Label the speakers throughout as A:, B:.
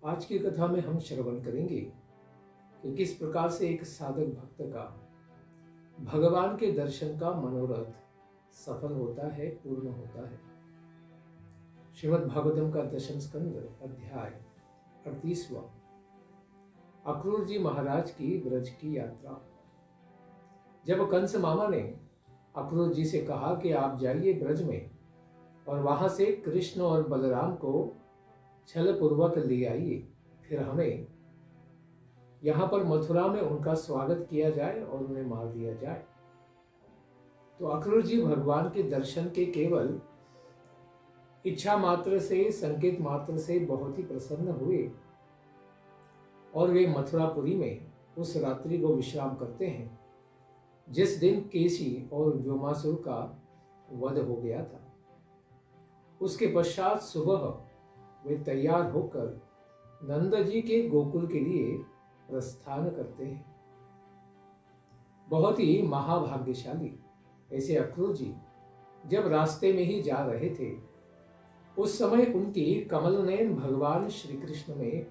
A: आज की कथा में हम श्रवण करेंगे कि किस प्रकार से एक साधक भक्त का भगवान के दर्शन का मनोरथ सफल होता है, पूर्ण होता है। श्रीमद् भागवतम का दशम स्कंद अध्याय 38वां। अक्रूर जी महाराज की ब्रज की यात्रा। जब कंस मामा ने अक्रूर जी से कहा कि आप जाइए ब्रज में और वहां से कृष्ण और बलराम को छल पूर्वक ले आइए, फिर हमें यहाँ पर मथुरा में उनका स्वागत किया जाए और उन्हें मार दिया जाए, तो अक्रूर जी भगवान के दर्शन के केवल इच्छा मात्र से, संकेत मात्र से बहुत ही प्रसन्न हुए और वे मथुरापुरी में उस रात्रि को विश्राम करते हैं जिस दिन केसी और व्योमासुर का वध हो गया था। उसके पश्चात सुबह वे तैयार होकर नंद जी के गोकुल के लिए प्रस्थान करते हैं। बहुत ही महाभाग्यशाली ऐसे अक्रूर जी जब रास्ते में ही जा रहे थे, उस समय उनकी कमल नयन भगवान श्री कृष्ण में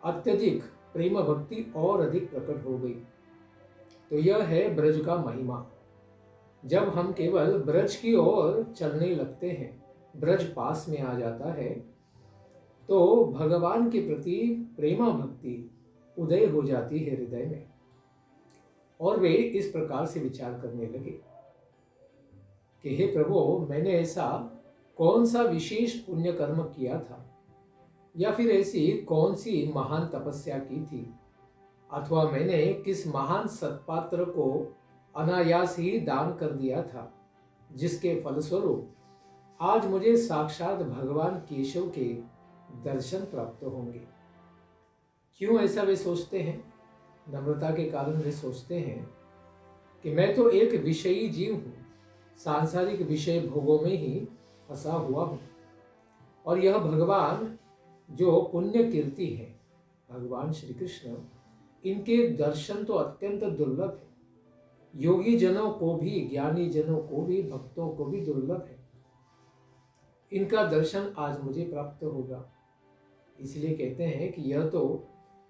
A: अत्यधिक प्रेम भक्ति और अधिक प्रकट हो गई। तो यह है ब्रज का महिमा। जब हम केवल ब्रज की ओर चलने लगते हैं, ब्रज पास में आ जाता है, तो भगवान के प्रति प्रेमा भक्ति उदय हो जाती है हृदय में। और वे इस प्रकार से विचार करने लगे कि हे प्रभु, मैंने ऐसा कौन सा विशेष पुण्य कर्म किया था, या फिर ऐसी कौन सी महान तपस्या की थी, अथवा मैंने किस महान सत्पात्र को अनायास ही दान कर दिया था, जिसके फलस्वरूप आज मुझे साक्षात भगवान केशव के दर्शन प्राप्त होंगे। क्यों ऐसा वे सोचते हैं? नम्रता के कारण वे सोचते हैं कि मैं तो एक विषयी जीव हूँ, सांसारिक विषय भोगों में ही फंसा हुआ हूँ, और यह भगवान जो पुण्य कीर्ति है, भगवान श्री कृष्ण, इनके दर्शन तो अत्यंत दुर्लभ है। योगी जनों को भी, ज्ञानी जनों को भी, भक्तों को भी दुर्लभ है। इनका दर्शन आज मुझे प्राप्त होगा। इसलिए कहते हैं कि यह तो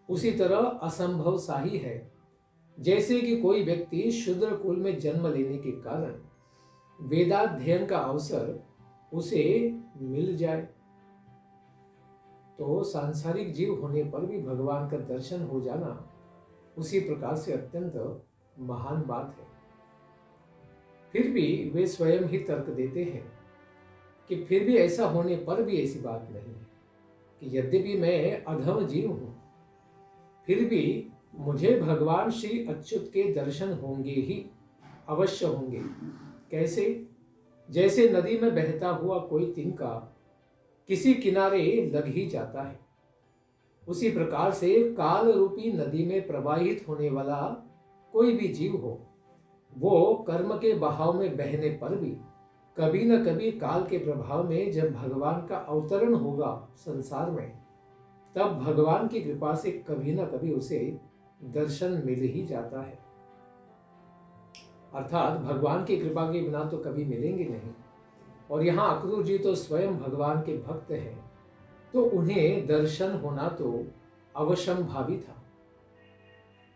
A: उसी तरह असंभव सा ही है जैसे कि कोई व्यक्ति शूद्र कुल में जन्म लेने के कारण वेदाध्ययन का अवसर उसे मिल जाए। तो सांसारिक जीव होने पर भी भगवान का दर्शन हो जाना उसी प्रकार से अत्यंत महान बात है। फिर भी वे स्वयं ही तर्क देते हैं कि फिर भी ऐसा होने पर भी ऐसी बात नहीं है कि यद्यपि मैं अधम जीव हूं, फिर भी मुझे भगवान श्री अच्युत के दर्शन होंगे ही, अवश्य होंगे। कैसे? जैसे नदी में बहता हुआ कोई तिनका किसी किनारे लग ही जाता है, उसी प्रकार से काल रूपी नदी में प्रवाहित होने वाला कोई भी जीव हो, वो कर्म के बहाव में बहने पर भी कभी न कभी काल के प्रभाव में जब भगवान का अवतरण होगा संसार में, तब भगवान की कृपा से कभी न कभी उसे दर्शन मिल ही जाता है। अर्थात भगवान की कृपा के बिना तो कभी मिलेंगे नहीं। और यहाँ अक्रूर जी तो स्वयं भगवान के भक्त हैं, तो उन्हें दर्शन होना तो अवश्यंभावी था।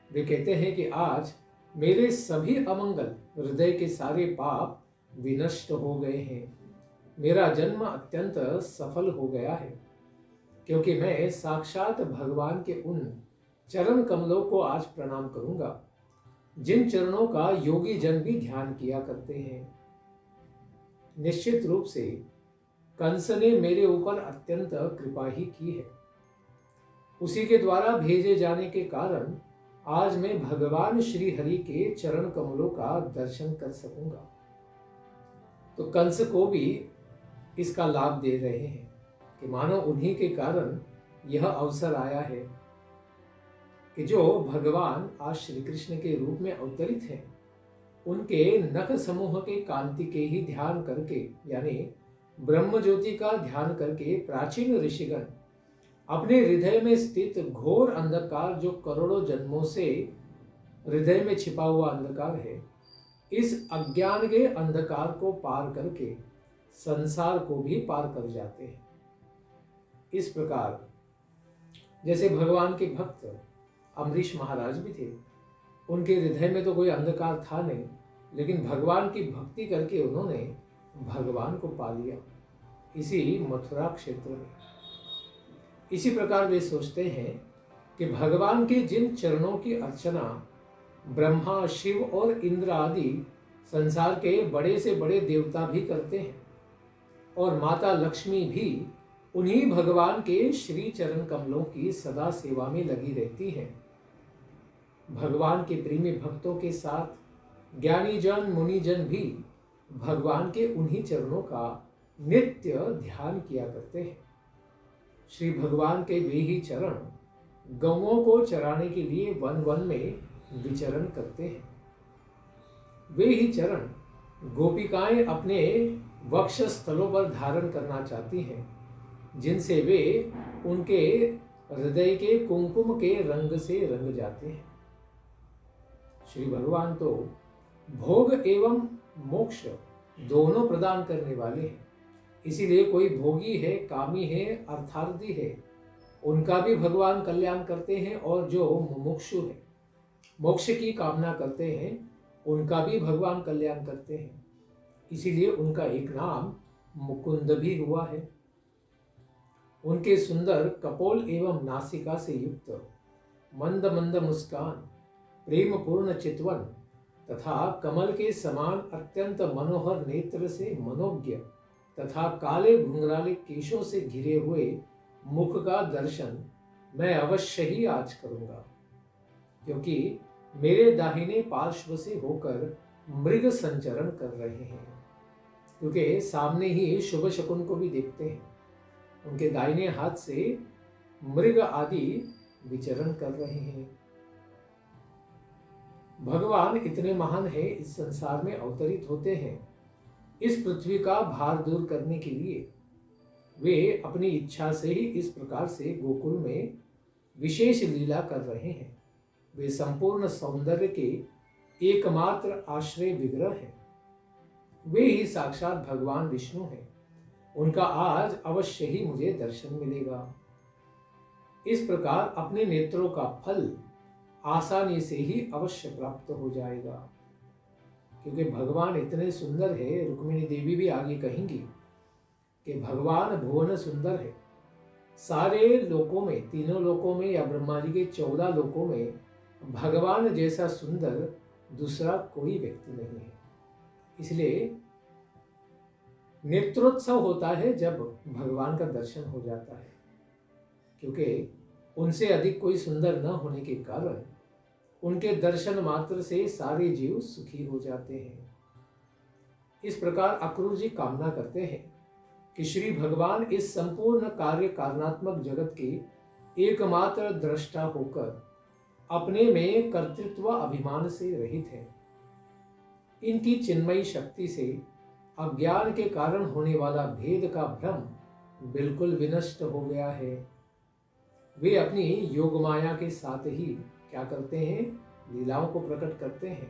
A: वे कहते हैं कि आज मेरे सभी अमंगल, हृदय के सारे पाप विनष्ट हो गए हैं। मेरा जन्म अत्यंत सफल हो गया है, क्योंकि मैं साक्षात भगवान के उन चरण कमलों को आज प्रणाम करूंगा जिन चरणों का योगी जन भी ध्यान किया करते हैं। निश्चित रूप से कंस ने मेरे ऊपर अत्यंत कृपा ही की है। उसी के द्वारा भेजे जाने के कारण आज मैं भगवान श्री हरि के चरण कमलों का दर्शन कर सकूंगा। तो कंस को भी इसका लाभ दे रहे हैं कि मानो उन्हीं के कारण यह अवसर आया है कि जो भगवान आज श्री कृष्ण के रूप में अवतरित हैं, उनके नख समूह के कांति के ही ध्यान करके, यानी ब्रह्म ज्योति का ध्यान करके प्राचीन ऋषिगण अपने हृदय में स्थित घोर अंधकार, जो करोड़ों जन्मों से हृदय में छिपा हुआ अंधकार है, इस अज्ञान के अंधकार को पार करके संसार को भी पार कर जाते हैं। इस प्रकार जैसे भगवान के भक्त अम्बरीश महाराज भी थे। उनके हृदय में तो कोई अंधकार था नहीं, लेकिन भगवान की भक्ति करके उन्होंने भगवान को पा लिया इसी मथुरा क्षेत्र में। इसी प्रकार वे सोचते हैं कि भगवान के जिन चरणों की अर्चना ब्रह्मा, शिव और इंद्र आदि संसार के बड़े से बड़े देवता भी करते हैं, और माता लक्ष्मी भी उन्हीं भगवान के श्री चरण कमलों की सदा सेवा में लगी रहती हैं। भगवान के प्रेमी भक्तों के साथ ज्ञानी जन, मुनि जन भी भगवान के उन्हीं चरणों का नित्य ध्यान किया करते हैं। श्री भगवान के वे ही चरण गौओं को चराने के लिए वन वन में विचरण करते हैं। वे ही चरण गोपिकाएं अपने वक्ष स्थलों पर धारण करना चाहती हैं, जिनसे वे उनके हृदय के कुमकुम के रंग से रंग जाते हैं। श्री भगवान तो भोग एवं मोक्ष दोनों प्रदान करने वाले हैं, इसीलिए कोई भोगी है, कामी है, अर्थार्थी है, उनका भी भगवान कल्याण करते हैं, और जो मुमुक्षु है, मोक्ष की कामना करते हैं, उनका भी भगवान कल्याण करते हैं। इसीलिए उनका एक नाम मुकुंद भी हुआ है। उनके सुंदर कपोल एवं नासिका से युक्त मंद मंद मुस्कान, प्रेम पूर्ण चितवन तथा कमल के समान अत्यंत मनोहर नेत्र से मनोज्ञ तथा काले घुंघराले केशों से घिरे हुए मुख का दर्शन मैं अवश्य ही आज करूंगा, क्योंकि मेरे दाहिने पार्श्व से होकर मृग संचरण कर रहे हैं। क्योंकि सामने ही शुभ शकुन को भी देखते हैं, उनके दाहिने हाथ से मृग आदि विचरण कर रहे हैं। भगवान इतने महान है, इस संसार में अवतरित होते हैं इस पृथ्वी का भार दूर करने के लिए। वे अपनी इच्छा से ही इस प्रकार से गोकुल में विशेष लीला कर रहे हैं। वे संपूर्ण सौंदर्य के एकमात्र आश्रय विग्रह हैं। वे ही साक्षात भगवान विष्णु हैं। उनका आज अवश्य ही मुझे दर्शन मिलेगा। इस प्रकार अपने नेत्रों का फल आसानी से ही अवश्य प्राप्त हो जाएगा, क्योंकि भगवान इतने सुंदर है। रुक्मिणी देवी भी आगे कहेंगी कि भगवान भुवन सुंदर है। सारे लोकों में, तीनों लोकों में या ब्रह्मा जी के 14 लोकों में भगवान जैसा सुंदर दूसरा कोई व्यक्ति नहीं है। इसलिए नेत्रोत्सव होता है जब भगवान का दर्शन हो जाता है, क्योंकि उनसे अधिक कोई सुंदर न होने के कारण उनके दर्शन मात्र से सारे जीव सुखी हो जाते हैं। इस प्रकार अक्रूर जी कामना करते हैं कि श्री भगवान इस संपूर्ण कार्य कारणात्मक जगत के एकमात्र दृष्टा होकर अपने में कर्तृत्व अभिमान से रहित हैं। इनकी चिन्मयी शक्ति से अज्ञान के कारण होने वाला भेद का भ्रम बिल्कुल विनष्ट हो गया है। वे अपनी योग माया के साथ ही क्या करते हैं, लीलाओं को प्रकट करते हैं,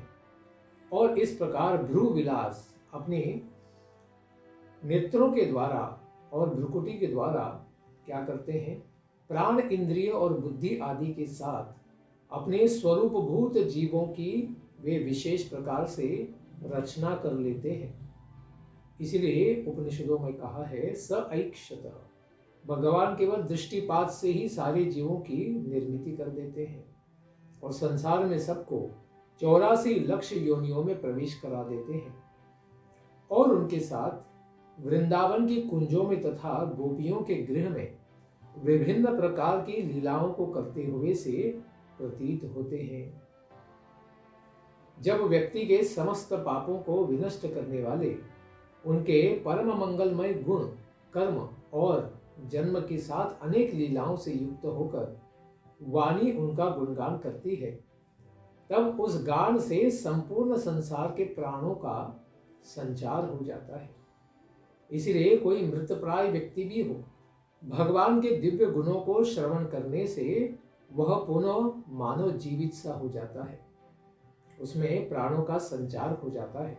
A: और इस प्रकार भ्रू विलास अपने नेत्रों के द्वारा और भ्रुकुटी के द्वारा क्या करते हैं, प्राण, इंद्रिय और बुद्धि आदि के साथ अपने स्वरूपभूत जीवों की वे विशेष प्रकार से रचना कर लेते हैं। इसलिए उपनिषदों में कहा है सऐक्षतः, भगवान केवल दृष्टिपात से ही सारे जीवों की निर्मिति कर देते हैं और संसार में सबको 84 लक्ष योनियों में प्रवेश करा देते हैं, और उनके साथ वृंदावन की कुंजों में तथा गोपियों के गृह में विभिन्न प्रकार की लीलाओं को करते हुए से प्रतीत होते हैं। जब व्यक्ति के समस्त पापों को विनष्ट करने वाले उनके परम मंगलमय गुण, कर्म और जन्म के साथ अनेक लीलाओं से युक्त होकर वाणी उनका गुणगान करती है, तब उस गान से संपूर्ण संसार के प्राणों का संचार हो जाता है। इसलिए कोई मृतप्राय व्यक्ति भी हो, भगवान के दिव्य गुणों को श्रवण करने से वह पुनः मानव जीवित सा हो जाता है, उसमें प्राणों का संचार हो जाता है।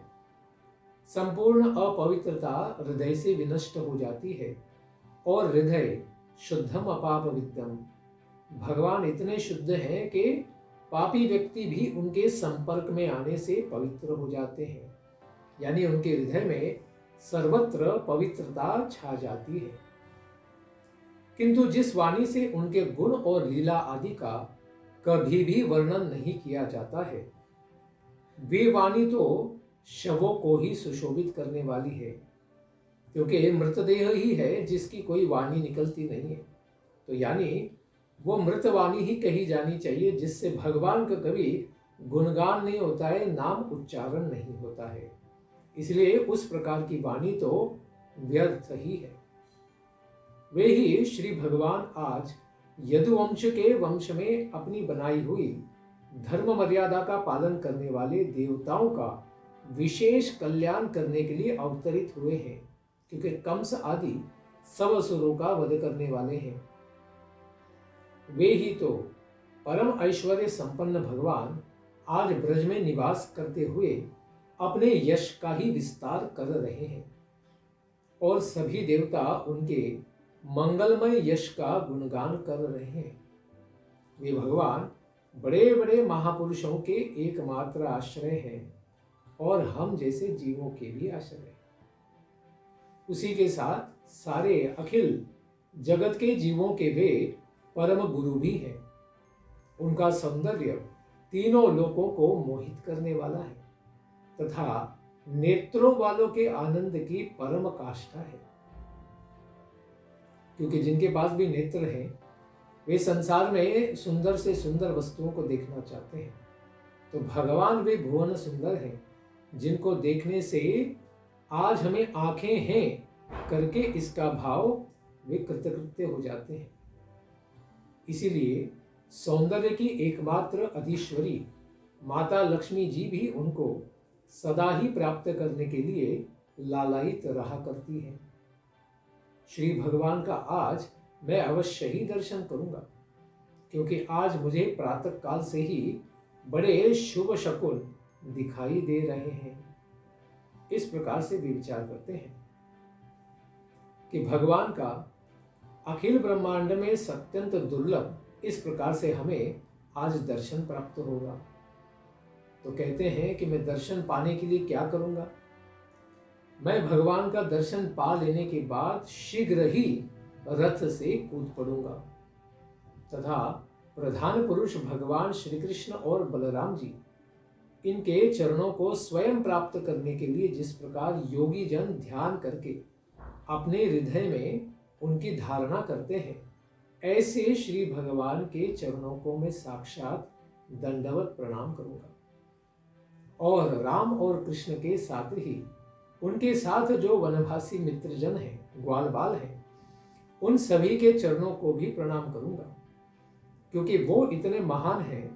A: संपूर्ण अपवित्रता हृदय से विनष्ट हो जाती है और हृदय शुद्धम अपापवित्रम भगवान इतने शुद्ध हैं कि पापी व्यक्ति भी उनके संपर्क में आने से पवित्र हो जाते हैं, यानी उनके हृदय में सर्वत्र पवित्रता छा जाती है। किंतु जिस वाणी से उनके गुण और लीला आदि का कभी भी वर्णन नहीं किया जाता है, वे वाणी तो शवों को ही सुशोभित करने वाली है, क्योंकि मृतदेह ही है जिसकी कोई वाणी निकलती नहीं है। तो यानी वो मृत वाणी ही कही जानी चाहिए, जिससे भगवान का कभी गुणगान नहीं होता है, नाम उच्चारण नहीं होता है। इसलिए उस प्रकार की वाणी तो व्यर्थ ही है। वे ही श्री भगवान आज यदुवंश के वंश में अपनी बनाई हुई धर्म मर्यादा का पालन करने वाले देवताओं का विशेष कल्याण करने के लिए अवतरित हुए हैं, क्योंकि कंस आदि सब असुरों का वध करने वाले हैं। वे ही तो परम ऐश्वर्य संपन्न भगवान आज ब्रज में निवास करते हुए अपने यश का ही विस्तार कर रहे हैं, और सभी देवता उनके मंगलमय यश का गुणगान कर रहे हैं। वे भगवान बड़े बड़े महापुरुषों के एकमात्र आश्रय हैं, और हम जैसे जीवों के भी आश्रय। उसी के साथ सारे अखिल जगत के जीवों के वे परम गुरु भी हैं। उनका सौंदर्य तीनों लोकों को मोहित करने वाला है, तथा नेत्रों वालों के आनंद की परम काष्ठा है। क्योंकि जिनके पास भी नेत्र हैं, वे संसार में सुंदर से सुंदर वस्तुओं को देखना चाहते हैं। तो भगवान वे भुवन सुंदर हैं, जिनको देखने से आज हमें आंखें हैं करके इसका भाव वे कृतकृत्य हो जाते हैं। इसीलिए सौंदर्य की एकमात्र अधीश्वरी माता लक्ष्मी जी भी उनको सदा ही प्राप्त करने के लिए लालायित रहा करती हैं। श्री भगवान का आज मैं अवश्य ही दर्शन करूंगा, क्योंकि आज मुझे प्रातः काल से ही बड़े शुभ शकुन दिखाई दे रहे हैं। इस प्रकार से भी विचार करते हैं कि भगवान का अखिल ब्रह्मांड में अत्यंत दुर्लभ इस प्रकार से हमें आज दर्शन प्राप्त होगा। तो कहते हैं कि मैं दर्शन पाने के लिए क्या करूंगा? मैं भगवान का दर्शन पा लेने के बाद शीघ्र ही रथ से कूद पड़ूंगा, तथा प्रधान पुरुष भगवान श्री कृष्ण और बलराम जी इनके चरणों को स्वयं प्राप्त करने के लिए जिस प्रकार योगी जन ध्यान करके अपने हृदय में उनकी धारणा करते हैं, ऐसे श्री भगवान के चरणों को मैं साक्षात दंडवत प्रणाम करूंगा। और राम और कृष्ण के साथ ही उनके साथ जो वनवासी मित्रजन हैं, ग्वाल बाल हैं, उन सभी के चरणों को भी प्रणाम करूंगा, क्योंकि वो इतने महान हैं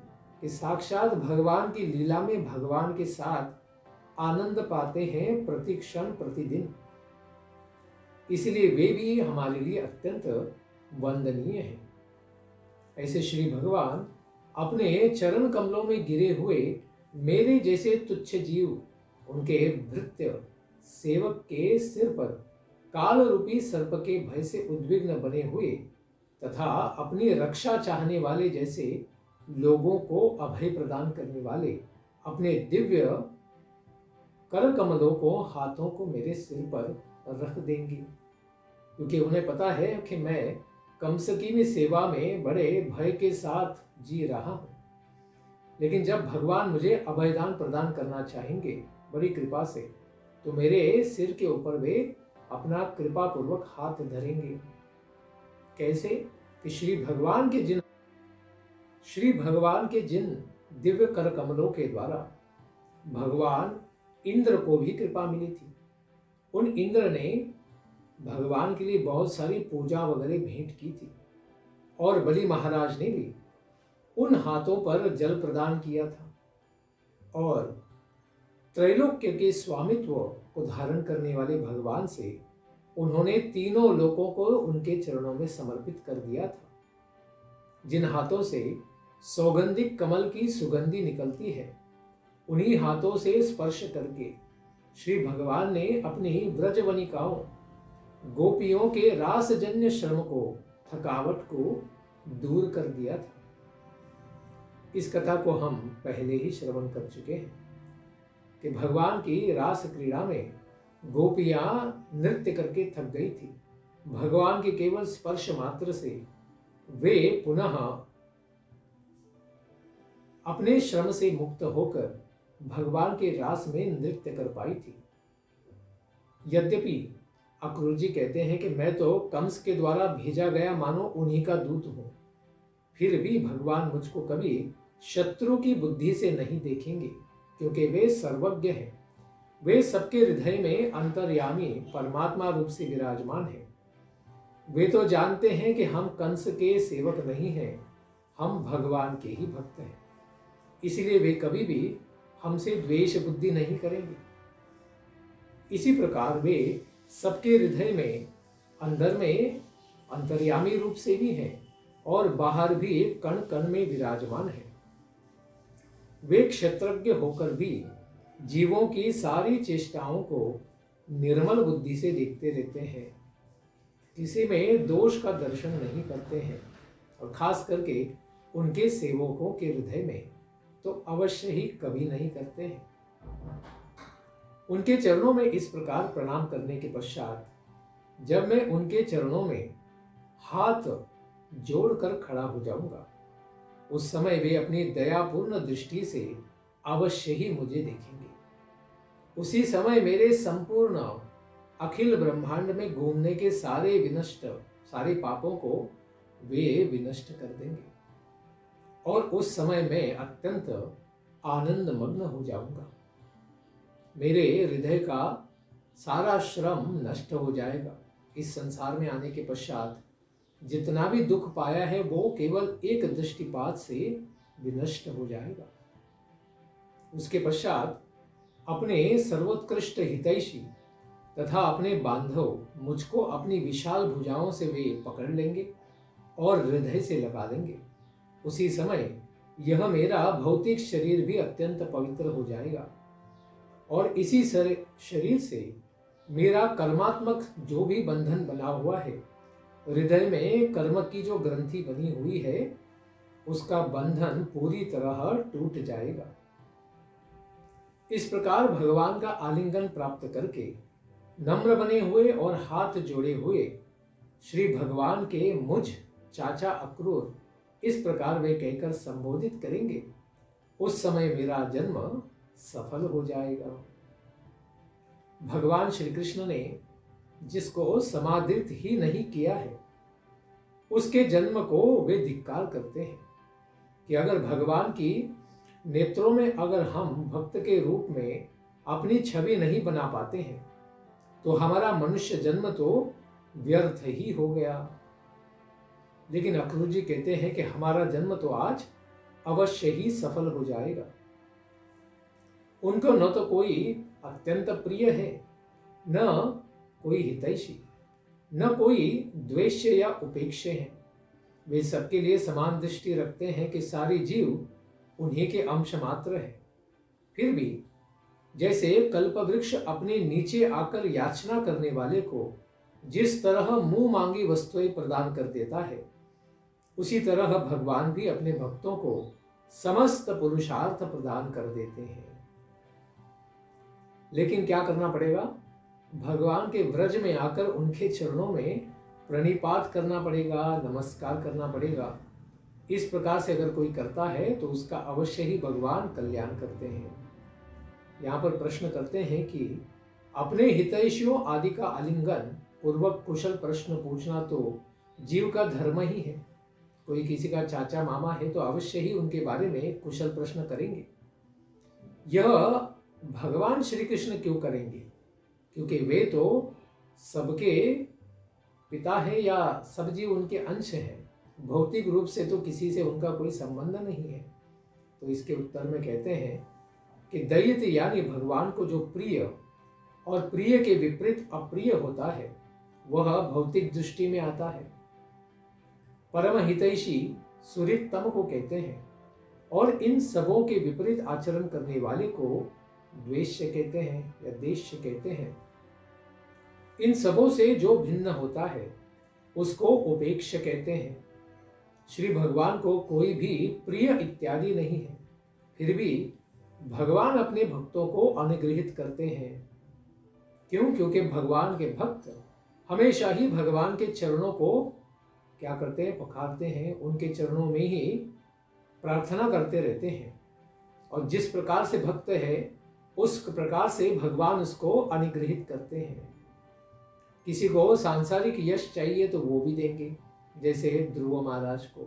A: कि साक्षात भगवान की लीला में भगवान के साथ आनंद पाते हैं प्रति क्षण प्रतिदिन। इसलिए वे भी हमारे लिए अत्यंत वंदनीय हैं। ऐसे श्री भगवान अपने चरण कमलों में गिरे हुए मेरे जैसे तुच्छ जीव, उनके भृत्य सेवक के सिर पर काल रूपी सर्प के भय से उद्विग्न बने हुए तथा अपनी रक्षा चाहने वाले जैसे लोगों को अभय प्रदान करने वाले अपने दिव्य कर कमलों को, हाथों को मेरे सिर पर रख देंगे, क्योंकि उन्हें पता है कि मैं कंसकी में सेवा में बड़े भय के साथ जी रहा हूं। लेकिन जब भगवान मुझे अभयदान प्रदान करना चाहेंगे बड़ी कृपा से, तो मेरे सिर के ऊपर वे अपना कृपा पूर्वक हाथ धरेंगे। कैसे कि श्री भगवान के जिन दिव्य कर कमलों के द्वारा भगवान इंद्र को भी कृपा मिली थी। उन इंद्र ने भगवान के लिए बहुत सारी पूजा वगैरह भेंट की थी, और बलि महाराज ने भी उन हाथों पर जल प्रदान किया था, और त्रैलोक्य के स्वामित्व को धारण करने वाले भगवान से उन्होंने तीनों लोकों को उनके चरणों में समर्पित कर दिया था। जिन हाथों से सौगंधिक कमल की सुगंधी निकलती है, उन्हीं हाथों से स्पर्श करके श्री भगवान ने अपनी व्रजवनिकाओं गोपियों के रासजन्य श्रम को, थकावट को दूर कर दिया था। इस कथा को हम पहले ही श्रवण कर चुके हैं कि भगवान की रास क्रीड़ा में गोपियां नृत्य करके थक गई थी। भगवान के केवल स्पर्श मात्र से वे पुनः अपने श्रम से मुक्त होकर भगवान के रास में नृत्य कर पाई थी। यद्यपि अक्रूर जी कहते हैं कि मैं तो कंस के द्वारा भेजा गया मानो उन्हीं का दूत हूं, फिर भी भगवान मुझको कभी शत्रु की बुद्धि से नहीं देखेंगे, क्योंकि वे सर्वज्ञ हैं। वे सबके हृदय में अंतर्यामी परमात्मा रूप से विराजमान हैं। वे तो जानते हैं कि हम कंस के सेवक नहीं हैं, हम भगवान के ही भक्त हैं। इसलिए वे कभी भी हमसे द्वेष बुद्धि नहीं करेंगे। इसी प्रकार वे सबके हृदय में अंदर में अंतर्यामी रूप से भी हैं और बाहर भी कण कण में विराजमान हैं। वे क्षेत्रज्ञ होकर भी जीवों की सारी चेष्टाओं को निर्मल बुद्धि से देखते रहते हैं, किसी में दोष का दर्शन नहीं करते हैं, और खास करके उनके सेवकों के हृदय में तो अवश्य ही कभी नहीं करते हैं। उनके चरणों में इस प्रकार प्रणाम करने के पश्चात जब मैं उनके चरणों में हाथ जोड़कर खड़ा हो जाऊंगा, उस समय वे अपनी दयापूर्ण दृष्टि से अवश्य ही मुझे देखेंगे। उसी समय मेरे संपूर्ण अखिल ब्रह्मांड में घूमने के सारे पापों को वे विनष्ट कर देंगे, और उस समय मैं अत्यंत आनंद मग्न हो जाऊंगा। मेरे हृदय का सारा श्रम नष्ट हो जाएगा। इस संसार में आने के पश्चात जितना भी दुख पाया है वो केवल एक दृष्टिपात से विनष्ट हो जाएगा। उसके पश्चात अपने सर्वोत्कृष्ट हितैषी तथा अपने बांधव मुझको अपनी विशाल भुजाओं से वे पकड़ लेंगे और हृदय से लगा देंगे। उसी समय यह मेरा भौतिक शरीर भी अत्यंत पवित्र हो जाएगा, और इसी शरीर से मेरा कर्मात्मक जो भी बंधन बना हुआ है, हृदय में कर्म की जो ग्रंथि बनी हुई है, उसका बंधन पूरी तरह टूट जाएगा। इस प्रकार भगवान का आलिंगन प्राप्त करके नम्र बने हुए और हाथ जोड़े हुए श्री भगवान के मुझ चाचा अक्रूर इस प्रकार वे कहकर संबोधित करेंगे, उस समय मेरा जन्म सफल हो जाएगा। भगवान श्री कृष्ण ने जिसको समादृत ही नहीं किया है, उसके जन्म को वे धिक्कार करते हैं कि अगर भगवान की नेत्रों में अगर हम भक्त के रूप में अपनी छवि नहीं बना पाते हैं, तो हमारा मनुष्य जन्म तो व्यर्थ ही हो गया। लेकिन अक्रूर जी कहते हैं कि हमारा जन्म तो आज अवश्य ही सफल हो जाएगा। उनको न तो कोई अत्यंत प्रिय है, न कोई हितैषी, न कोई द्वेष्य या उपेक्ष है। वे सबके लिए समान दृष्टि रखते हैं कि सारी जीव उन्हीं के अंश मात्र है। फिर भी जैसे कल्पवृक्ष अपने नीचे आकर याचना करने वाले को जिस तरह मुंह मांगी वस्तुएं प्रदान कर देता है, उसी तरह भगवान भी अपने भक्तों को समस्त पुरुषार्थ प्रदान कर देते हैं। लेकिन क्या करना पड़ेगा? भगवान के व्रज में आकर उनके चरणों में प्रणिपात करना पड़ेगा, नमस्कार करना पड़ेगा। इस प्रकार से अगर कोई करता है तो उसका अवश्य ही भगवान कल्याण करते हैं। यहाँ पर प्रश्न करते हैं कि अपने हितैषियों आदि का आलिंगन पूर्वक कुशल प्रश्न पूछना तो जीव का धर्म ही है। कोई किसी का चाचा मामा है तो अवश्य ही उनके बारे में कुशल प्रश्न करेंगे। यह भगवान श्री कृष्ण क्यों करेंगे? क्योंकि वे तो सबके पिता है या सब जीव उनके अंश हैं। भौतिक रूप से तो किसी से उनका कोई संबंध नहीं है। तो इसके उत्तर में कहते हैं कि दैत्य यानी भगवान को जो प्रिय और प्रिय के विपरीत अप्रिय होता है, वह भौतिक दृष्टि में आता है। परम हितैषी सुहृदतम को कहते हैं, और इन सबों के विपरीत आचरण करने वाले को द्वेष्य कहते हैं या देश्य कहते हैं। इन सबों से जो भिन्न होता है उसको उपेक्ष कहते हैं। श्री भगवान को कोई भी प्रिय इत्यादि नहीं है, फिर भी भगवान अपने भक्तों को अनुग्रहित करते हैं। क्यों? क्योंकि भगवान के भक्त हमेशा ही भगवान के चरणों को क्या करते हैं? पखारते हैं, उनके चरणों में ही प्रार्थना करते रहते हैं। और जिस प्रकार से भक्त है उस प्रकार से भगवान उसको अनुग्रहित करते हैं। किसी को सांसारिक यश चाहिए तो वो भी देंगे, जैसे ध्रुव महाराज को।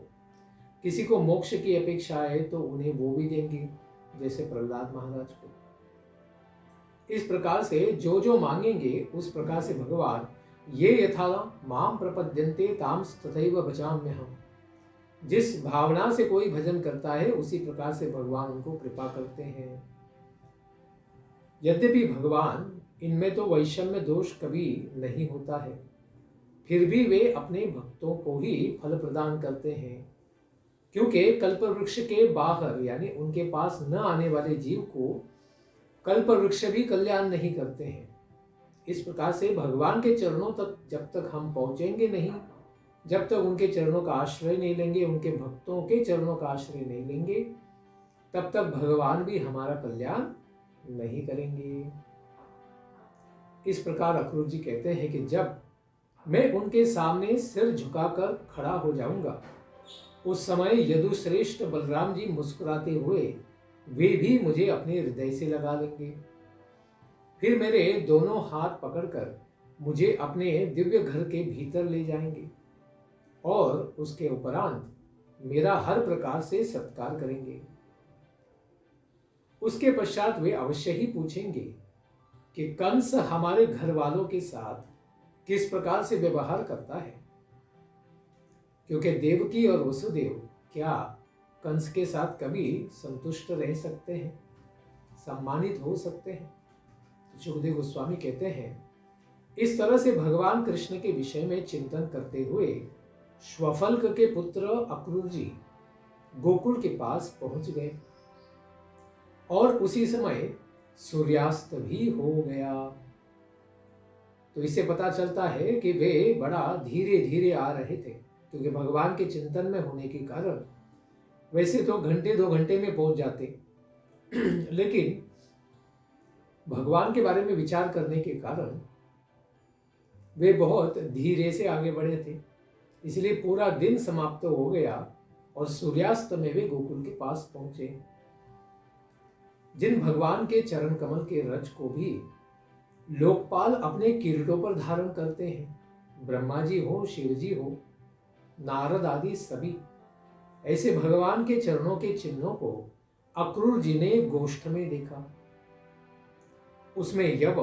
A: किसी को मोक्ष की अपेक्षा है तो उन्हें वो भी देंगे, जैसे प्रहलाद महाराज को। इस प्रकार से जो जो मांगेंगे उस प्रकार से भगवान ये यथा माम प्रपद्यन्ते तांस तथैव भजाम्यहम्, जिस भावना से कोई भजन करता है उसी प्रकार से भगवान उनको कृपा करते हैं। यद्यपि भगवान इनमें तो वैषम्य दोष कभी नहीं होता है, फिर भी वे अपने भक्तों को ही फल प्रदान करते हैं, क्योंकि कल्प वृक्ष के बाहर यानी उनके पास न आने वाले जीव को कल्प वृक्ष भी कल्याण नहीं करते हैं। इस प्रकार से भगवान के चरणों तक जब तक हम पहुंचेंगे नहीं, जब तक उनके चरणों का आश्रय नहीं लेंगे, उनके भक्तों के चरणों का आश्रय नहीं लेंगे, तब तक भगवान भी हमारा कल्याण नहीं करेंगे। इस प्रकार अक्रूर जी कहते हैं कि जब मैं उनके सामने सिर झुकाकर खड़ा हो जाऊंगा, उस समय यदुश्रेष्ठ बलराम जी मुस्कुराते हुए वे भी मुझे अपने हृदय से लगा लेंगे। फिर मेरे दोनों हाथ पकड़कर मुझे अपने दिव्य घर के भीतर ले जाएंगे और उसके उपरांत मेरा हर प्रकार से सत्कार करेंगे। उसके पश्चात वे अवश्य ही पूछेंगे कि कंस हमारे घर वालों के साथ किस प्रकार से व्यवहार करता है, क्योंकि देवकी और वसुदेव क्या कंस के साथ कभी संतुष्ट रह सकते हैं, सम्मानित हो सकते हैं? सुखदेव गोस्वामी कहते हैं, इस तरह से भगवान कृष्ण के विषय में चिंतन करते हुए श्वफल्क के पुत्र अक्रूर जी गोकुल के पास पहुंच गए और उसी समय सूर्यास्त भी हो गया। तो इससे पता चलता है कि वे बड़ा धीरे धीरे आ रहे थे, क्योंकि भगवान के चिंतन में होने के कारण वैसे तो घंटे 2 घंटे में पहुंच जाते, लेकिन भगवान के बारे में विचार करने के कारण वे बहुत धीरे से आगे बढ़े थे, इसलिए पूरा दिन समाप्त हो गया और सूर्यास्त में वे गोकुल के पास पहुंचे। जिन भगवान के चरण कमल के रज को भी लोकपाल अपने किरीटों पर धारण करते हैं, ब्रह्मा जी हो, शिव जी हो, नारद आदि सभी, ऐसे भगवान के चरणों के चिन्हों को अक्रूर जी ने गोष्ठ में देखा। उसमें यव,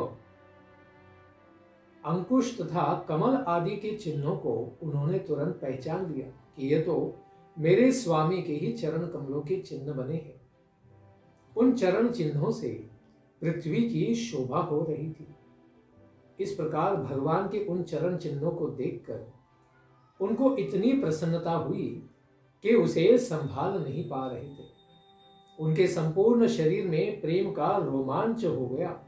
A: अंकुश तथा कमल आदि के चिन्हों को उन्होंने तुरंत पहचान लिया कि ये तो मेरे स्वामी के ही चरण कमलों के चिन्ह बने हैं। उन चरण चिन्हों से पृथ्वी की शोभा हो रही थी। इस प्रकार भगवान के उन चरण चिन्हों को देखकर उनको इतनी प्रसन्नता हुई कि उसे संभाल नहीं पा रहे थे। उनके संपूर्ण शरीर में प्रेम का रोमांच हो गया,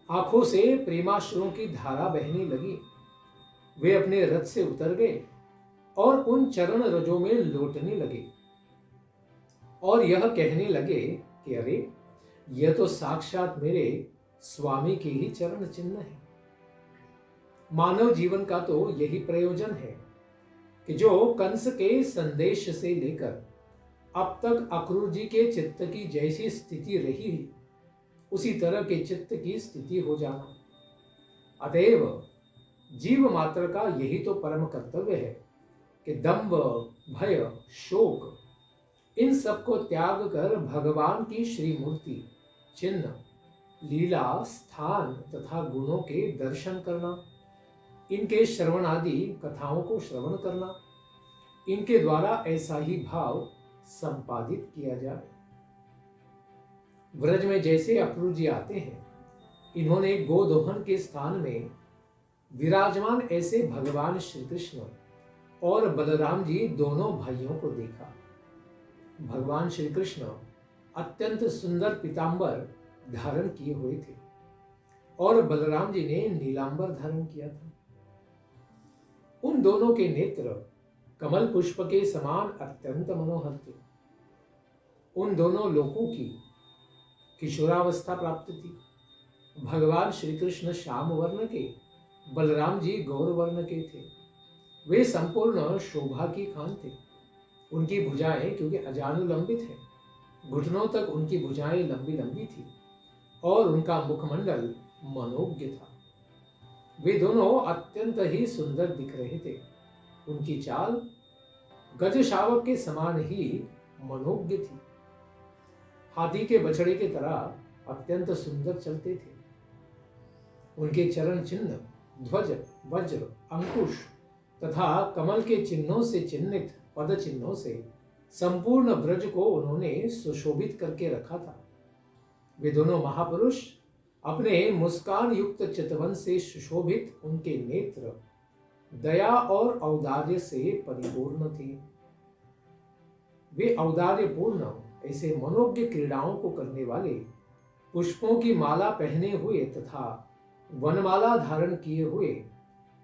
A: आंखों से प्रेमाश्रुओं की धारा बहने लगी। वे अपने रथ से उतर गए और उन चरण रजों में लौटने लगे और यह कहने लगे कि अरे, यह तो साक्षात मेरे स्वामी के ही चरण चिन्ह है। मानव जीवन का तो यही प्रयोजन है कि जो कंस के संदेश से लेकर अब तक अक्रूर जी के चित्त की जैसी स्थिति रही है, उसी तरह के चित्त की स्थिति हो जाना। अतएव जीव मात्र का यही तो परम कर्तव्य है कि दंभ, भय, शोक इन सब को त्याग कर भगवान की श्री मूर्ति, चिन्ह, लीला, स्थान तथा गुणों के दर्शन करना, इनके श्रवण आदि कथाओं को श्रवण करना, इनके द्वारा ऐसा ही भाव संपादित किया जाए। व्रज में जैसे अक्रूर जी आते हैं, इन्होंने गोदोहन के स्थान में विराजमान ऐसे भगवान श्री कृष्ण और बलराम जी दोनों भाइयों को देखा। भगवान श्री कृष्ण अत्यंत सुंदर पीतांबर धारण किए हुए थे और बलराम जी ने नीलांबर धारण किया था। उन दोनों के नेत्र कमल पुष्प के समान अत्यंत मनोहर थे। उन दोनों लोगों की किशोरावस्था प्राप्त थी। भगवान श्री कृष्ण श्याम वर्ण के, बलराम जी गौर वर्ण के थे। वे संपूर्ण शोभा की खान थे। उनकी भुजाएं क्योंकि अजानुलंबित है, घुटनों तक उनकी भुजाएं लंबी लंबी थी और उनका मुखमंडल मनोज्ञ था। वे दोनों अत्यंत ही सुंदर दिख रहे थे। उनकी चाल गज शावक के समान ही मनोज्ञ थी। हाथी के बछड़े की तरह अत्यंत सुंदर चलते थे। उनके चरण चिन्ह ध्वज, वज्र, अंकुश तथा कमल के चिन्हों से चिन्हित पद चिन्हों से संपूर्ण ब्रज को उन्होंने सुशोभित करके रखा था। वे दोनों महापुरुष अपने मुस्कान युक्त चितवन से सुशोभित उनके नेत्र दया और औदार्य से परिपूर्ण थे। वे औदार्यपूर्ण ऐसे मनोज्ञ क्रीड़ाओं को करने वाले, पुष्पों की माला पहने हुए तथा वनमाला धारण किए हुए,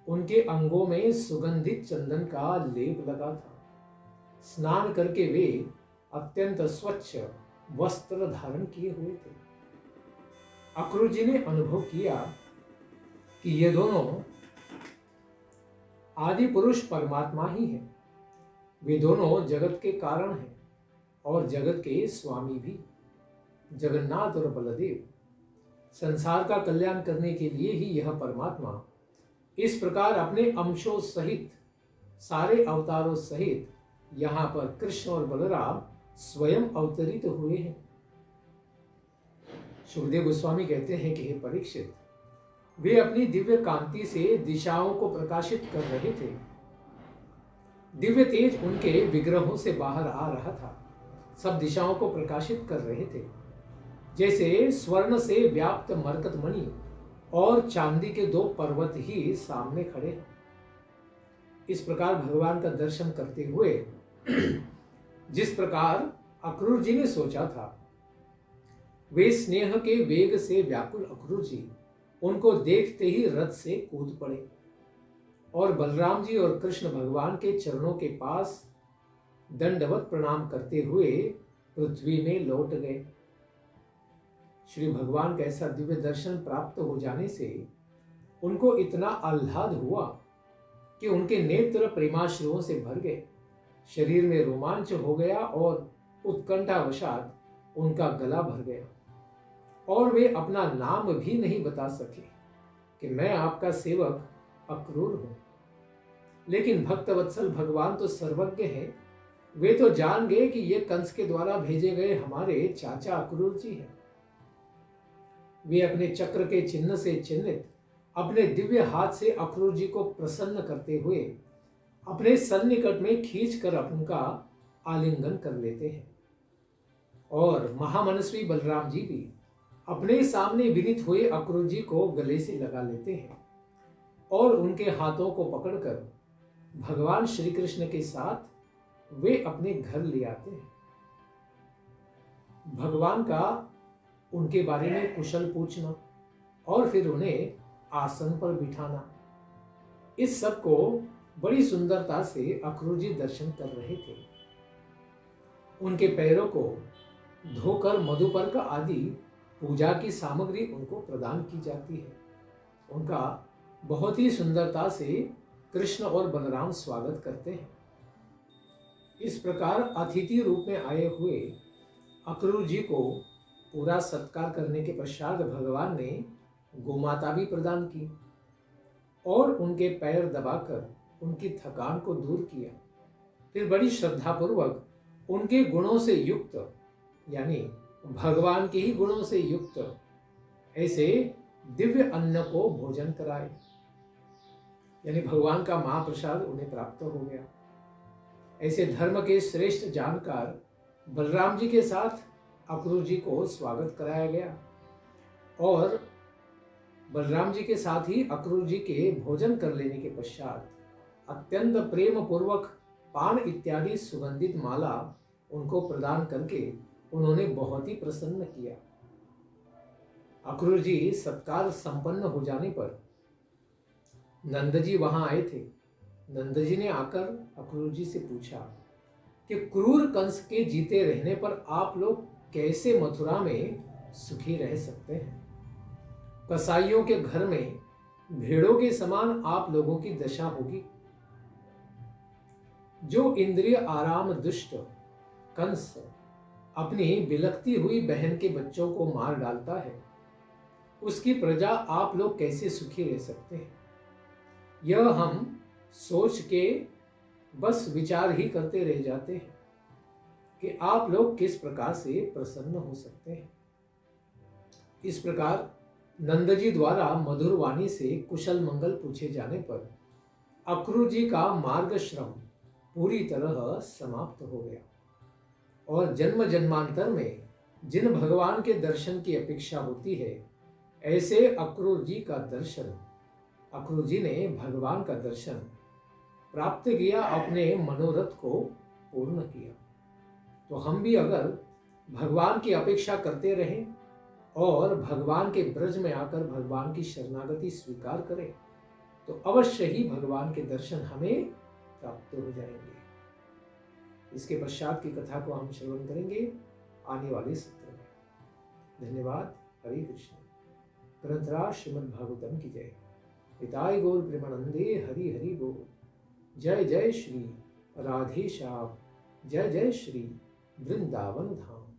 A: उनके अंगों में सुगंधित चंदन का लेप लगा था। स्नान करके वे अत्यंत स्वच्छ वस्त्र धारण किए हुए थे। अक्रूर जी ने अनुभव किया कि ये दोनों आदि पुरुष परमात्मा ही हैं। वे दोनों जगत के कारण हैं और जगत के स्वामी भी। जगन्नाथ और बलदेव संसार का कल्याण करने के लिए ही यह परमात्मा इस प्रकार अपने अंशों सहित, सारे अवतारों सहित यहाँ पर कृष्ण और बलराम स्वयं अवतरित हुए हैं। सुखदेव गोस्वामी कहते हैं कि हे परीक्षित, वे अपनी दिव्य कांति से दिशाओं को प्रकाशित कर रहे थे। दिव्य तेज उनके विग्रहों से बाहर आ रहा था, सब दिशाओं को प्रकाशित कर रहे थे। जैसे स्वर्ण से व्याप्त मरकतमणि और चांदी के दो पर्वत ही सामने खड़े हैं। इस प्रकार भगवान का दर्शन करते हुए जिस प्रकार अक्रूर जी ने सोचा था, वे स्नेह के वेग से व्याकुल अक्रूर जी उनको देखते ही रथ से कूद पड़े और बलराम जी और कृष्ण भगवान के चरणों के पास दंडवत प्रणाम करते हुए पृथ्वी में लौट गए। श्री भगवान का ऐसा दिव्य दर्शन प्राप्त हो जाने से उनको इतना आह्लाद हुआ कि उनके नेत्र प्रेमाश्रुओं से भर गए। शरीर में रोमांच हो गया और उत्कंठावशात उनका गला भर गया और वे अपना नाम भी नहीं बता सके कि मैं आपका सेवक अक्रूर हूं। लेकिन भक्तवत्सल भगवान तो सर्वज्ञ हैं। वे तो जान गए कि ये कंस के द्वारा भेजे गए हमारे चाचा अक्रूर जी हैं। वे अपने चक्र के चिन्ह से चिन्हित अपने दिव्य हाथ से अक्रूर जी को प्रसन्न करते हुए अपने सन्निकट में खींचकर उनका आलिंगन कर लेते हैं और महामनस्वी बलराम जी भी अपने सामने विनीत हुए अक्रूर जी को गले से लगा लेते हैं और उनके हाथों को पकड़कर भगवान श्री कृष्ण के साथ वे अपने घर ले आते हैं। भगवान का उनके बारे में कुशल पूछना और फिर उन्हें आसन पर बिठाना, इस सब को बड़ी सुंदरता से अक्रूर जी दर्शन कर रहे थे। उनके पैरों को धोकर मधुपर्क आदि पूजा की सामग्री उनको प्रदान की जाती है। उनका बहुत ही सुंदरता से कृष्ण और बलराम स्वागत करते हैं। इस प्रकार अतिथि रूप में आए हुए अक्रूर जी को पूरा सत्कार करने के पश्चात भगवान ने गोमाता भी प्रदान की और उनके पैर दबाकर उनकी थकान को दूर किया। फिर बड़ी श्रद्धापूर्वक उनके गुणों से युक्त, यानी भगवान के ही गुणों से युक्त ऐसे दिव्य अन्न को भोजन कराए, यानी भगवान का महाप्रसाद उन्हें प्राप्त हो गया। ऐसे धर्म के श्रेष्ठ जानकार बलराम जी के साथ अक्रूर जी को स्वागत कराया गया और बलराम जी के साथ ही अक्रूर जी के भोजन कर लेने के पश्चात अत्यंत प्रेम पूर्वक पान इत्यादि सुगंधित माला उनको प्रदान करके उन्होंने बहुत ही प्रसन्न किया। अक्रूर जी सत्कार संपन्न हो जाने पर नंद जी वहां आए थे नंद जी ने आकर अक्रूर जी से पूछा कि क्रूर कंस के जीते रहने पर आप लोग कैसे मथुरा में सुखी रह सकते हैं? कसाईयों के घर में भेड़ों के समान आप लोगों की दशा होगी। जो इंद्रिय आराम दुष्ट कंस अपनी बिलखती हुई बहन के बच्चों को मार डालता है, उसकी प्रजा आप लोग कैसे सुखी रह सकते हैं? यह हम सोच के बस विचार ही करते रह जाते हैं कि आप लोग किस प्रकार से प्रसन्न हो सकते हैं। इस प्रकार नंद जी द्वारा मधुर वाणी से कुशल मंगल पूछे जाने पर अक्रूर जी का मार्ग श्रम पूरी तरह समाप्त हो गया और जन्म जन्मांतर में जिन भगवान के दर्शन की अपेक्षा होती है, ऐसे अक्रूर जी ने भगवान का दर्शन प्राप्त किया, अपने मनोरथ को पूर्ण किया। तो हम भी अगर भगवान की अपेक्षा करते रहें और भगवान के ब्रज में आकर भगवान की शरणागति स्वीकार करें, तो अवश्य ही भगवान के दर्शन हमें प्राप्त हो जाएंगे। इसके पश्चात की कथा को हम श्रवण करेंगे आने वाले सत्र में। धन्यवाद। हरे कृष्ण। ग्रंथराज श्रीमद् भागवतम की जय। पिताय गौर प्रेमानंदे हरि हरि बोल। जय जय श्री राधे श्याम। जय जय श्री वृंदावन धाम।